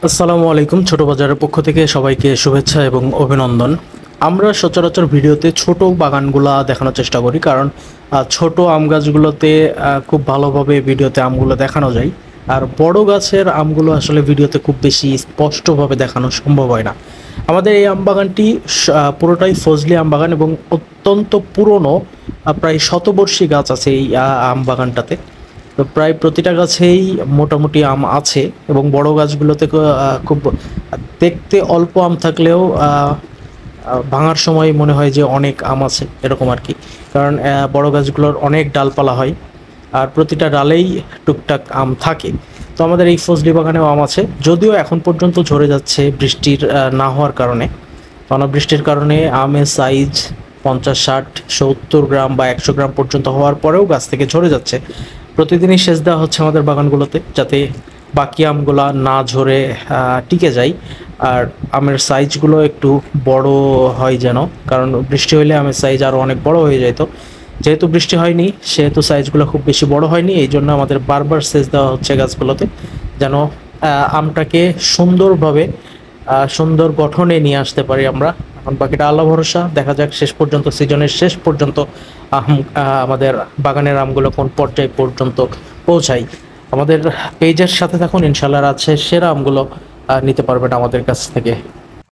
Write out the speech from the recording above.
আসসালামু আলাইকুম। ছোট বাজারের পক্ষ থেকে সবাইকে শুভেচ্ছা এবং অভিনন্দন। আমরা সচরাচর ভিডিওতে ছোট বাগানগুলা দেখানোর চেষ্টা করি, কারণ ছোট আম গাছগুলোতে খুব ভালোভাবে ভিডিওতে আমগুলো দেখানো যায়। আর বড় গাছের আমগুলো আসলে ভিডিওতে খুব বেশি স্পষ্টভাবে দেখানো সম্ভব হয় না। আমাদের এই আম বাগানটি পুরোটাই ফজলি আম বাগান এবং অত্যন্ত পুরনো, প্রায় শতবর্ষী গাছ আছে এই আম বাগানটাতে। তো প্রায় প্রতিটা গাছেই মোটামুটি আম আছে এবং বড় গাছগুলোতে খুব দেখতে অল্প আম থাকলেও ভাঙার সময় মনে হয় যে অনেক আম আছে, এরকম আর কি। কারণ বড় গাছগুলোর অনেক ডালপালা হয় আর প্রতিটা ডালেই টুকটাক আম থাকে। তো আমাদের এই ফজলি বাগানেও আম আছে, যদিও এখন পর্যন্ত ঝরে যাচ্ছে বৃষ্টির না হওয়ার কারণে। অনাবৃষ্টির কারণে আমের সাইজ 50, 60, 70 গ্রাম বা 100 গ্রাম পর্যন্ত হওয়ার পরেও গাছ থেকে ঝরে যাচ্ছে। প্রতিদিনই সেচ দেওয়া হচ্ছে আমাদের বাগানগুলোতে, যাতে বাকি আমগুলা না ঝরে টিকে যায় আর আমের সাইজগুলো একটু বড় হয় যেন। কারণ বৃষ্টি হলে আমের সাইজ আরও অনেক বড় হয়ে যায়। তো যেহেতু বৃষ্টি হয়নি সেহেতু সাইজগুলো খুব বেশি বড় হয়নি, এই জন্য আমাদের বারবার সেচ দেওয়া হচ্ছে গাছগুলোতে, যেন আমটাকে সুন্দরভাবে সুন্দর গঠনে নিয়ে আসতে পারি আমরা। এখন বাকিটা আল্লাহ ভরসা, দেখা যাক শেষ পর্যন্ত, সিজনের শেষ পর্যন্ত আমাদের বাগানের আমগুলো কোন পর্যায় পর্যন্ত পৌঁছায়। আমাদের পেজের সাথে থাকুন, ইনশাল্লাহ আছে সেরা আমগুলো নিতে পারবেন আমাদের কাছ থেকে।